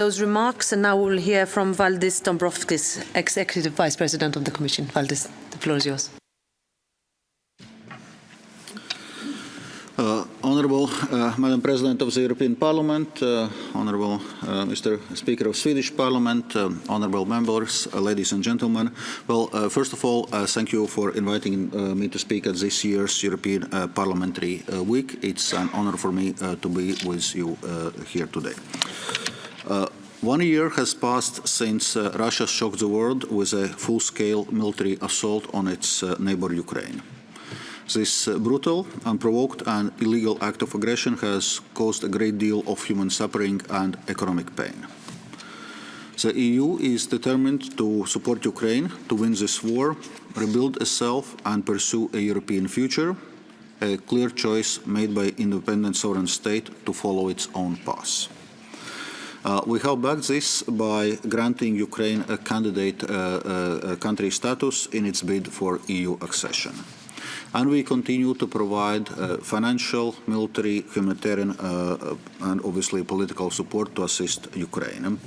Those remarks, and now we'll hear from Valdis DOMBROVSKIS, Executive Vice President of the Commission. Valdis, the floor is yours. Honourable Madam President of the European Parliament, Honourable Mr. Speaker of Swedish Parliament, Honourable members, ladies and gentlemen. Well, first of all, thank you for inviting me to speak at this year's European Parliamentary Week. It's an honour for me to be with you here today. 1 year has passed since Russia shocked the world with a full-scale military assault on its neighbour Ukraine. This brutal, unprovoked and illegal act of aggression has caused a great deal of human suffering and economic pain. The EU is determined to support Ukraine to win this war, rebuild itself and pursue a European future, a clear choice made by independent sovereign state to follow its own path. We have backed this by granting Ukraine a candidate country status in its bid for EU accession. And we continue to provide financial, military, humanitarian and obviously political support to assist Ukraine.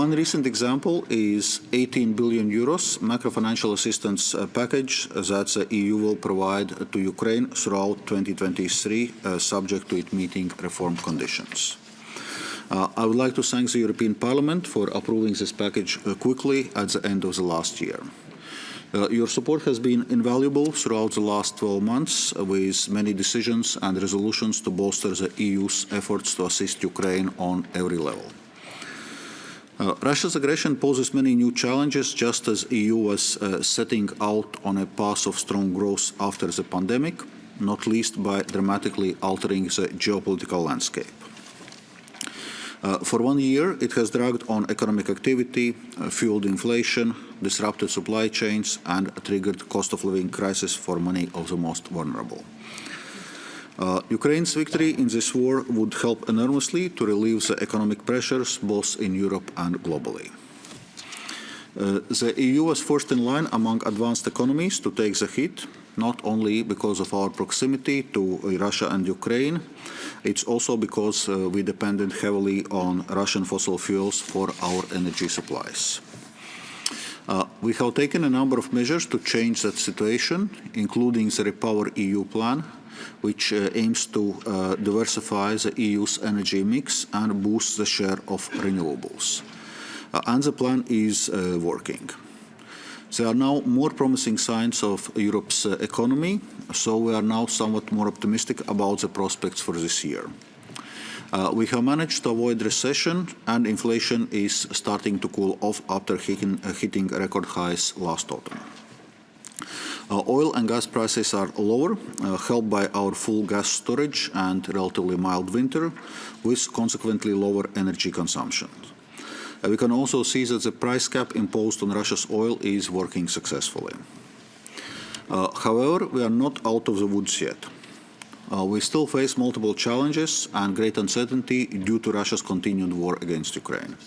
One recent example is 18 billion euros macro-financial assistance package that the EU will provide to Ukraine throughout 2023, subject to it meeting reform conditions. I would like to thank the European Parliament for approving this package quickly at the end of the last year. Your support has been invaluable throughout the last 12 months with many decisions and resolutions to bolster the EU's efforts to assist Ukraine on every level. Russia's aggression poses many new challenges just as the EU was setting out on a path of strong growth after the pandemic, not least by dramatically altering the geopolitical landscape. For 1 year, it has dragged on economic activity, fueled inflation, disrupted supply chains, and triggered cost of living crisis for many of the most vulnerable. Ukraine's victory in this war would help enormously to relieve the economic pressures both in Europe and globally. The EU was first in line among advanced economies to take the hit, not only because of our proximity to Russia and Ukraine, it's also because we depended heavily on Russian fossil fuels for our energy supplies. We have taken a number of measures to change that situation, including the Repower EU plan, which aims to diversify the EU's energy mix and boost the share of renewables. And the plan is working. There are now more promising signs of Europe's economy, so we are now somewhat more optimistic about the prospects for this year. We have managed to avoid recession, and inflation is starting to cool off after hitting record highs last autumn. Oil and gas prices are lower, helped by our full gas storage and relatively mild winter, with consequently lower energy consumption. We can also see that the price cap imposed on Russia's oil is working successfully. However, we are not out of the woods yet. We still face multiple challenges and great uncertainty due to Russia's continued war against Ukraine.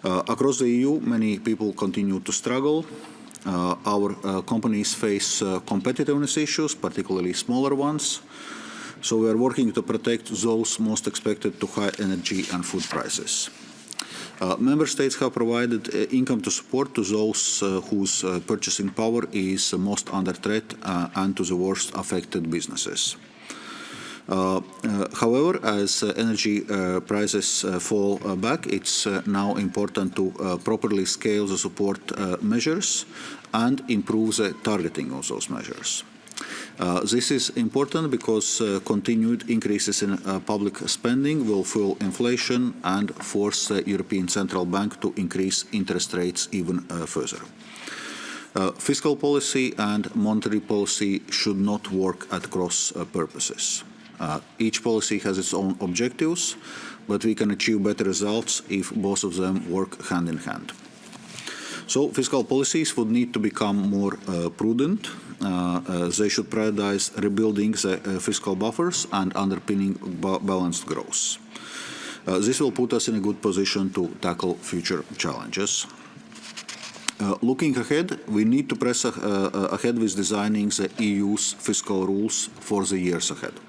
Across the EU, many people continue to struggle. Our companies face competitiveness issues, particularly smaller ones. So we are working to protect those most expected to high energy and food prices. Member States have provided income to support to those whose purchasing power is most under threat and to the worst affected businesses. However, as energy prices fall back, it's now important to properly scale the support measures and improve the targeting of those measures. This is important because continued increases in public spending will fuel inflation and force the European Central Bank to increase interest rates even further. Fiscal policy and monetary policy should not work at cross purposes. Each policy has its own objectives, but we can achieve better results if both of them work hand in hand. So fiscal policies would need to become more prudent. They should prioritize rebuilding the fiscal buffers and underpinning balanced growth. This will put us in a good position to tackle future challenges. Looking ahead, we need to press ahead with designing the EU's fiscal rules for the years ahead.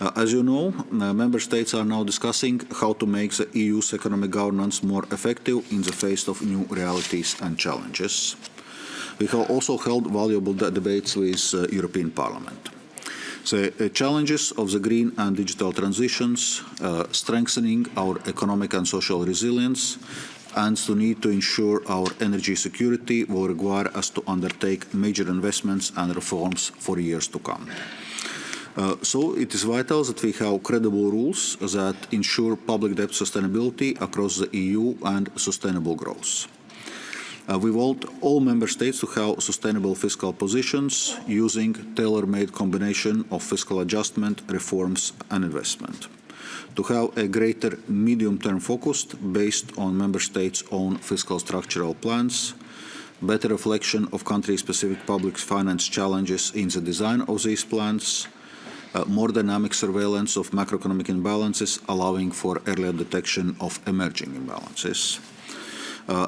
As you know, Member States are now discussing how to make the EU's economic governance more effective in the face of new realities and challenges. We have also held valuable debates with the European Parliament. The challenges of the green and digital transitions, strengthening our economic and social resilience, and the need to ensure our energy security will require us to undertake major investments and reforms for years to come. So it is vital that we have credible rules that ensure public debt sustainability across the EU and sustainable growth. We want all Member States to have sustainable fiscal positions using tailor-made combination of fiscal adjustment, reforms and investment. To have a greater medium-term focus based on Member States' own fiscal structural plans, better reflection of country-specific public finance challenges in the design of these plans, more dynamic surveillance of macroeconomic imbalances, allowing for earlier detection of emerging imbalances.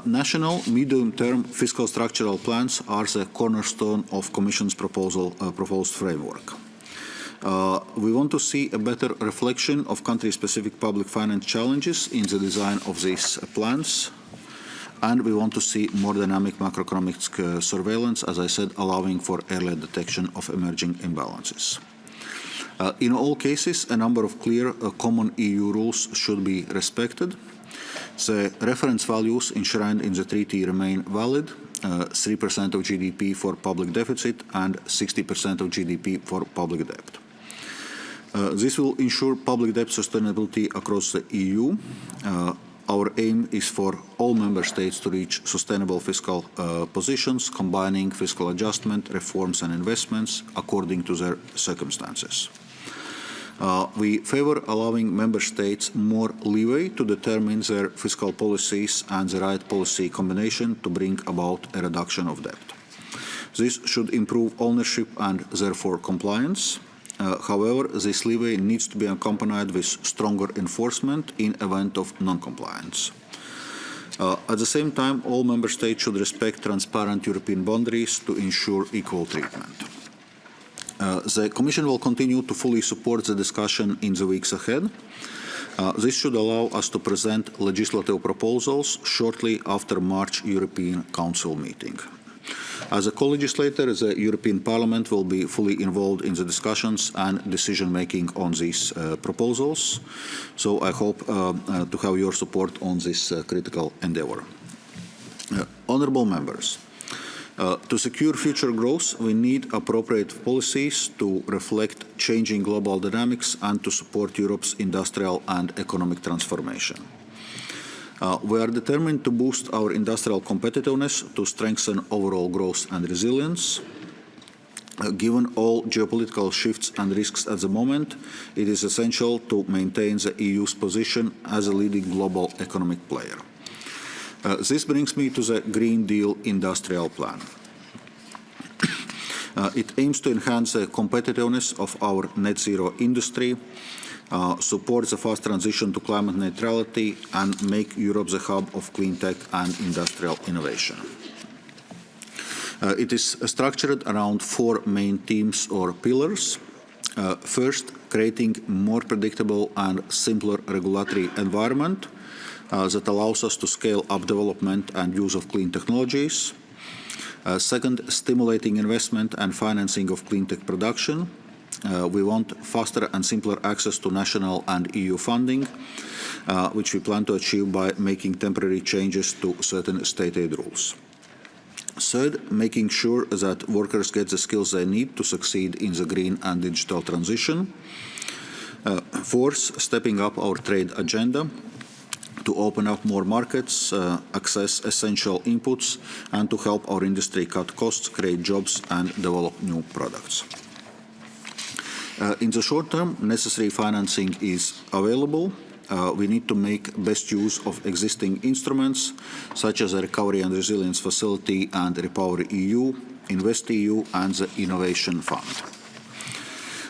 National medium-term fiscal structural plans are the cornerstone of Commission's proposed framework. We want to see a better reflection of country-specific public finance challenges in the design of these plans, and we want to see more dynamic macroeconomic surveillance, as I said, allowing for earlier detection of emerging imbalances. In all cases, a number of clear common EU rules should be respected. The reference values enshrined in the treaty remain valid, 3% of GDP for public deficit and 60% of GDP for public debt. This will ensure public debt sustainability across the EU. Our aim is for all Member States to reach sustainable fiscal positions, combining fiscal adjustment, reforms and investments according to their circumstances. We favour allowing Member States more leeway to determine their fiscal policies and the right policy combination to bring about a reduction of debt. This should improve ownership and therefore compliance. However, this leeway needs to be accompanied with stronger enforcement in event of non-compliance. At the same time, all Member States should respect transparent European boundaries to ensure equal treatment. The Commission will continue to fully support the discussion in the weeks ahead. This should allow us to present legislative proposals shortly after March European Council meeting. As a co-legislator, the European Parliament will be fully involved in the discussions and decision-making on these proposals. So I hope to have your support on this critical endeavour. Honourable members, to secure future growth, we need appropriate policies to reflect changing global dynamics and to support Europe's industrial and economic transformation. We are determined to boost our industrial competitiveness to strengthen overall growth and resilience. Given all geopolitical shifts and risks at the moment, it is essential to maintain the EU's position as a leading global economic player. This brings me to the Green Deal Industrial Plan. It aims to enhance the competitiveness of our net zero industry, support the fast transition to climate neutrality, and make Europe the hub of clean tech and industrial innovation. It is structured around four main themes or pillars. First, creating more predictable and simpler regulatory environment that allows us to scale up development and use of clean technologies. Second, stimulating investment and financing of clean tech production. We want faster and simpler access to national and EU funding, which we plan to achieve by making temporary changes to certain state aid rules. Third, making sure that workers get the skills they need to succeed in the green and digital transition. Fourth, stepping up our trade agenda to open up more markets, access essential inputs, and to help our industry cut costs, create jobs, and develop new products. In the short term, necessary financing is available. We need to make best use of existing instruments, such as the Recovery and Resilience Facility and Repower EU, InvestEU, and the Innovation Fund.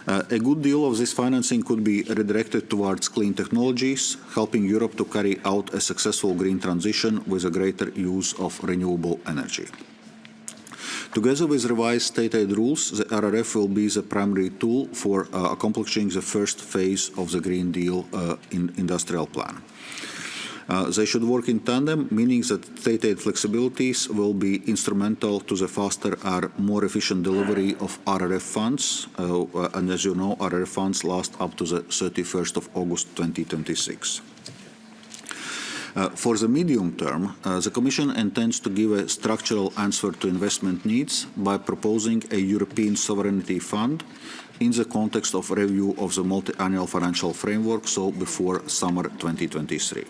A good deal of this financing could be redirected towards clean technologies, helping Europe to carry out a successful green transition with a greater use of renewable energy. Together with revised state aid rules, the RRF will be the primary tool for accomplishing the first phase of the Green Deal industrial plan. They should work in tandem, meaning that state aid flexibilities will be instrumental to the faster and more efficient delivery of RRF funds. And as you know, RRF funds last up to the 31st of August 2026. For the medium term, the Commission intends to give a structural answer to investment needs by proposing a European Sovereignty Fund in the context of review of the multi-annual financial framework, so before summer 2023.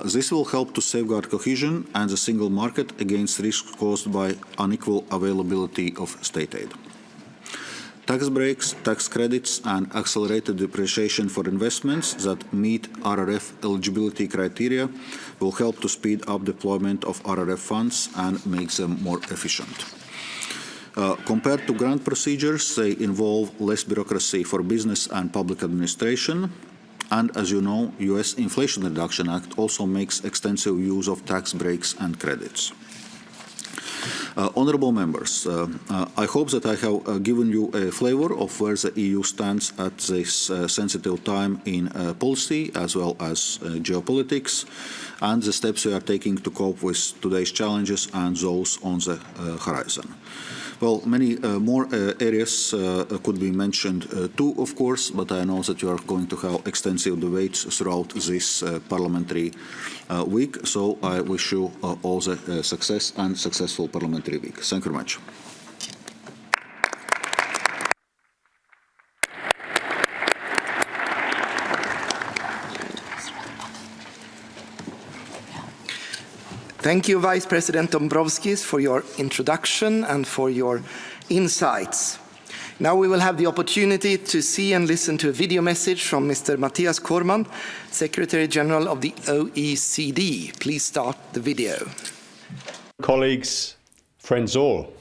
This will help to safeguard cohesion and the single market against risks caused by unequal availability of state aid. Tax breaks, tax credits and accelerated depreciation for investments that meet RRF eligibility criteria will help to speed up deployment of RRF funds and make them more efficient. Compared to grant procedures, they involve less bureaucracy for business and public administration. And as you know, US Inflation Reduction Act also makes extensive use of tax breaks and credits. Honourable members, I hope that I have given you a flavour of where the EU stands at this sensitive time in policy as well as geopolitics and the steps we are taking to cope with today's challenges and those on the horizon. Well, many more areas could be mentioned too, of course, but I know that you are going to have extensive debates throughout this parliamentary week, so I wish you all the success and successful parliamentary week. Thank you very much. Thank you, Vice President Dombrovskis, for your introduction and for your insights. Now we will have the opportunity to see and listen to a video message from Mr. Mathias CORMANN, Secretary General of the OECD. Please start the video. Colleagues, friends all,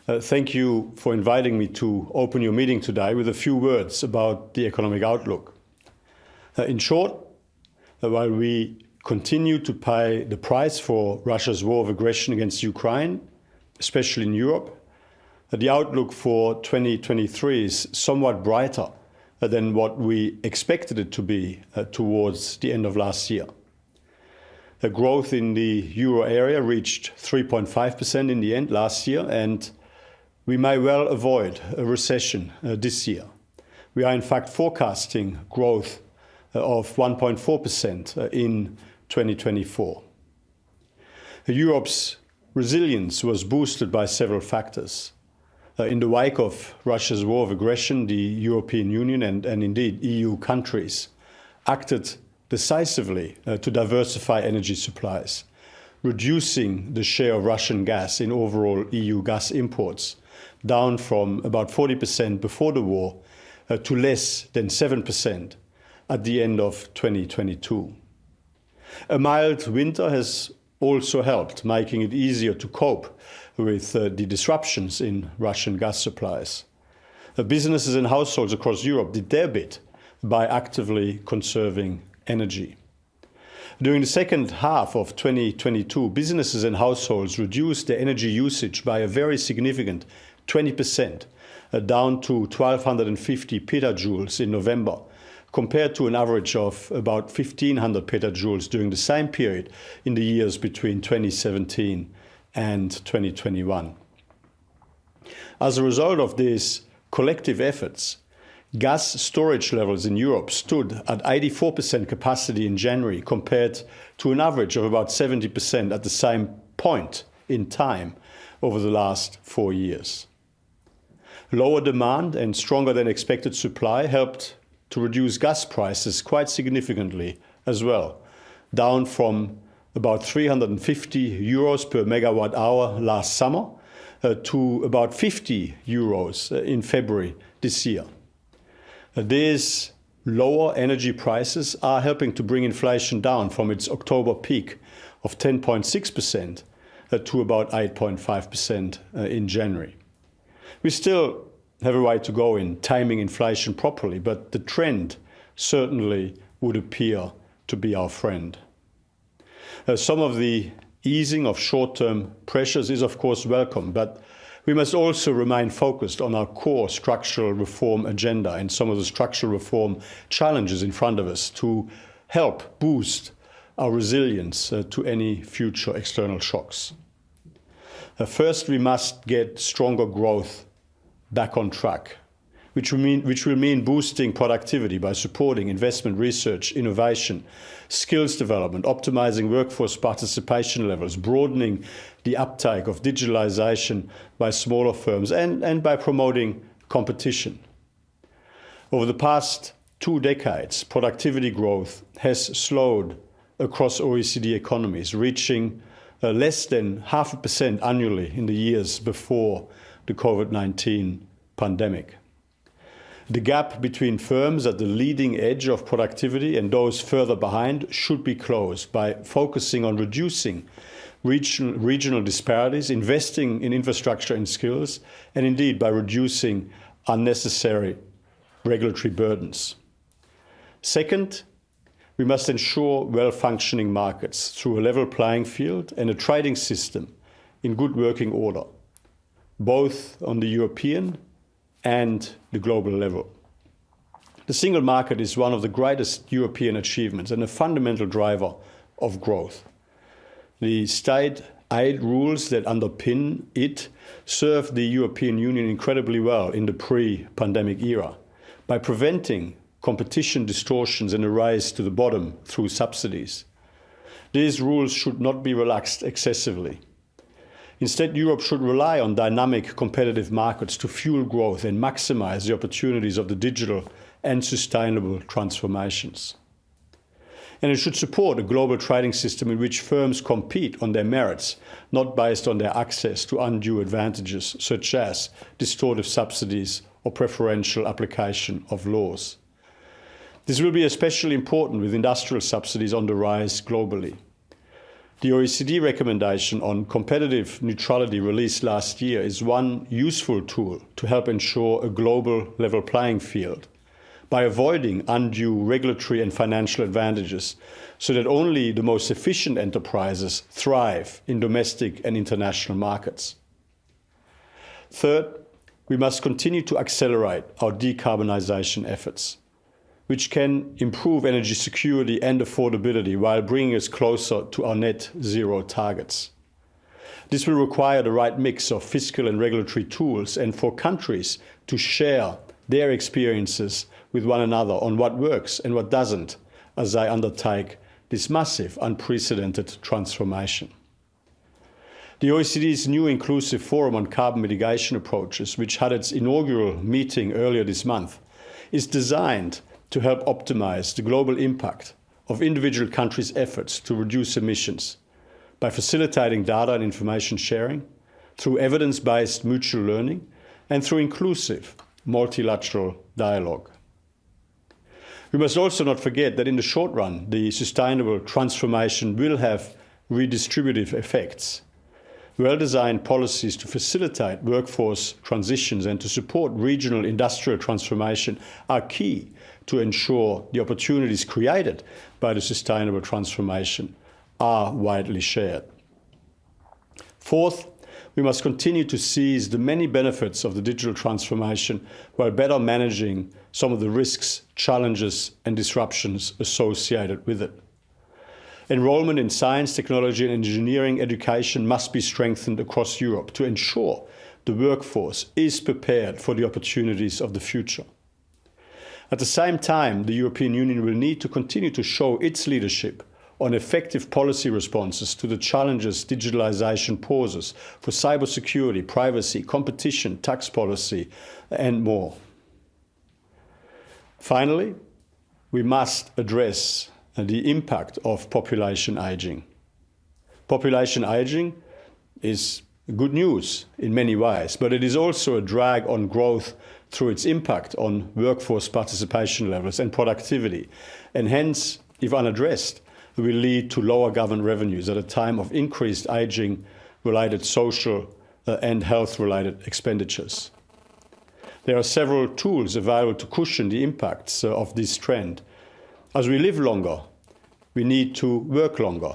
thank you for inviting me to open your meeting today with a few words about the economic outlook. In short, while we continue to pay the price for Russia's war of aggression against Ukraine, especially in Europe, the outlook for 2023 is somewhat brighter than what we expected it to be towards the end of last year. The growth in the euro area reached 3.5% in the end last year, and we may well avoid a recession this year. We are in fact forecasting growth of 1.4% in 2024. Europe's resilience was boosted by several factors. In the wake of Russia's war of aggression, the European Union and indeed EU countries acted decisively to diversify energy supplies, reducing the share of Russian gas in overall EU gas imports, down from about 40% before the war to less than 7% at the end of 2022. A mild winter has also helped, making it easier to cope with the disruptions in Russian gas supplies. Businesses and households across Europe did their bit by actively conserving energy. During the second half of 2022, businesses and households reduced their energy usage by a very significant 20%, down to 1,250 petajoules in November, compared to an average of about 1,500 petajoules during the same period in the years between 2017 and 2021. As a result of these collective efforts, gas storage levels in Europe stood at 84% capacity in January, compared to an average of about 70% at the same point in time over the last 4 years. Lower demand and stronger than expected supply helped to reduce gas prices quite significantly as well, down from about 350 euros per megawatt hour last summer to about 50 euros in February this year. These lower energy prices are helping to bring inflation down from its October peak of 10.6% to about 8.5% in January. We still have a way to go in timing inflation properly, but the trend certainly would appear to be our friend. Some of the easing of short-term pressures is of course welcome, but we must also remain focused on our core structural reform agenda and some of the structural reform challenges in front of us to help boost our resilience to any future external shocks. First, we must get stronger growth back on track, which will mean boosting productivity by supporting investment, research, innovation, skills development, optimizing workforce participation levels, broadening the uptake of digitalization by smaller firms, and by promoting competition. Over the past 2 decades, productivity growth has slowed across OECD economies, reaching less than 0.5% annually in the years before the COVID-19 pandemic. The gap between firms at the leading edge of productivity and those further behind should be closed by focusing on reducing regional disparities, investing in infrastructure and skills, and indeed by reducing unnecessary regulatory burdens. Second, we must ensure well-functioning markets through a level playing field and a trading system in good working order, both on the European and the global level. The single market is one of the greatest European achievements and a fundamental driver of growth. The state aid rules that underpin it served the European Union incredibly well in the pre-pandemic era by preventing competition distortions and a race to the bottom through subsidies. These rules should not be relaxed excessively. Instead, Europe should rely on dynamic competitive markets to fuel growth and maximize the opportunities of the digital and sustainable transformations. And it should support a global trading system in which firms compete on their merits, not based on their access to undue advantages such as distortive subsidies or preferential application of laws. This will be especially important with industrial subsidies on the rise globally. The OECD recommendation on competitive neutrality released last year is one useful tool to help ensure a global level playing field by avoiding undue regulatory and financial advantages so that only the most efficient enterprises thrive in domestic and international markets. Third, we must continue to accelerate our decarbonization efforts, which can improve energy security and affordability while bringing us closer to our net zero targets. This will require the right mix of fiscal and regulatory tools and for countries to share their experiences with one another on what works and what doesn't as they undertake this massive, unprecedented transformation. The OECD's new inclusive forum on carbon mitigation approaches, which had its inaugural meeting earlier this month, is designed to help optimize the global impact of individual countries' efforts to reduce emissions by facilitating data and information sharing, through evidence-based mutual learning, and through inclusive multilateral dialogue. We must also not forget that in the short run, the sustainable transformation will have redistributive effects. Well-designed policies to facilitate workforce transitions and to support regional industrial transformation are key to ensure the opportunities created by the sustainable transformation are widely shared. Fourth, we must continue to seize the many benefits of the digital transformation while better managing some of the risks, challenges, and disruptions associated with it. Enrollment in science, technology, and engineering education must be strengthened across Europe to ensure the workforce is prepared for the opportunities of the future. At the same time, the European Union will need to continue to show its leadership on effective policy responses to the challenges digitalization poses for cybersecurity, privacy, competition, tax policy, and more. Finally, we must address the impact of population aging. Population aging is good news in many ways, but it is also a drag on growth through its impact on workforce participation levels and productivity, and hence, if unaddressed, will lead to lower government revenues at a time of increased aging-related social and health-related expenditures. There are several tools available to cushion the impacts of this trend. As we live longer, we need to work longer.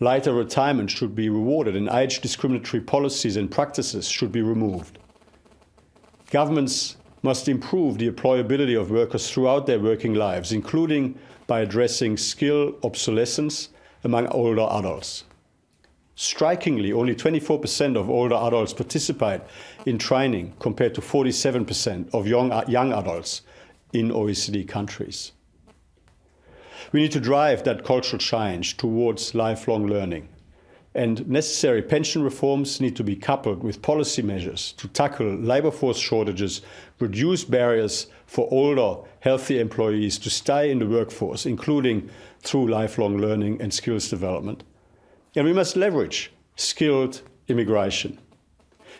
Lighter retirement should be rewarded, and age discriminatory policies and practices should be removed. Governments must improve the employability of workers throughout their working lives, including by addressing skill obsolescence among older adults. Strikingly, only 24% of older adults participate in training, compared to 47% of young adults in OECD countries. We need to drive that cultural change towards lifelong learning, and necessary pension reforms need to be coupled with policy measures to tackle labour force shortages, reduce barriers for older, healthy employees to stay in the workforce, including through lifelong learning and skills development. And we must leverage skilled immigration.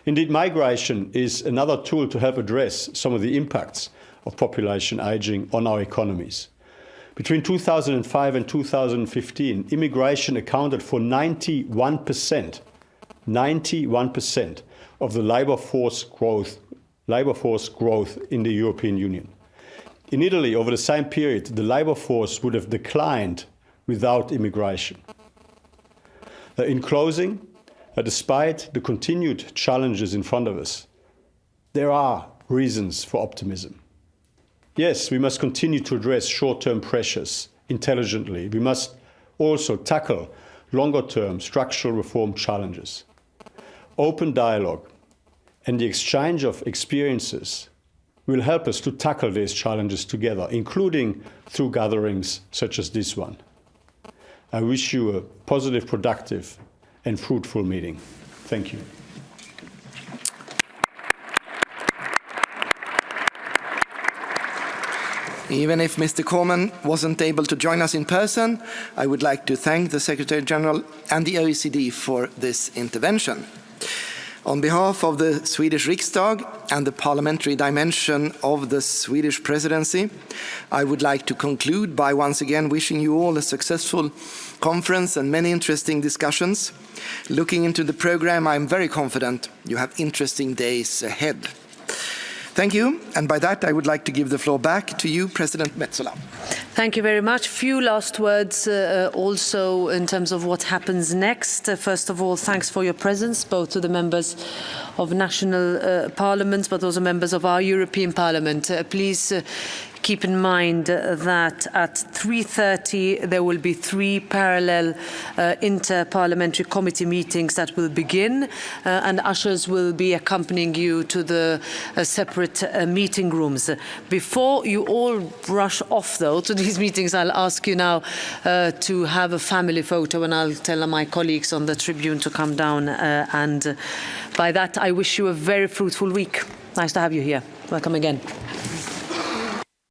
Indeed, migration is another tool to help address some of the impacts of population ageing on our economies. Between 2005 and 2015, immigration accounted for 91% of the labour force growth in the European Union. In Italy, over the same period, the labour force would have declined without immigration. In closing, despite the continued challenges in front of us, there are reasons for optimism. Yes, we must continue to address short-term pressures intelligently. We must also tackle longer-term structural reform challenges. Open dialogue and the exchange of experiences will help us to tackle these challenges together, including through gatherings such as this one. I wish you a positive, productive, and fruitful meeting. Thank you. Even if Mr. Cormann wasn't able to join us in person, I would like to thank the Secretary General and the OECD for this intervention. On behalf of the Swedish Riksdag and the parliamentary dimension of the Swedish presidency, I would like to conclude by once again wishing you all a successful conference and many interesting discussions. Looking into the program, I'm very confident you have interesting days ahead. Thank you, and by that I would like to give the floor back to you, President Metsola. Thank you very much. Few last words also in terms of what happens next. First of all, thanks for your presence, both to the members of national parliaments, but also members of our European Parliament. Please keep in mind that at 3:30 there will be 3 parallel inter-parliamentary committee meetings that will begin, and ushers will be accompanying you to the separate meeting rooms. Before you all rush off, though, to these meetings, I'll ask you now to have a family photo, and I'll tell my colleagues on the tribune to come down. And by that, I wish you a very fruitful week. Nice to have you here. Welcome again.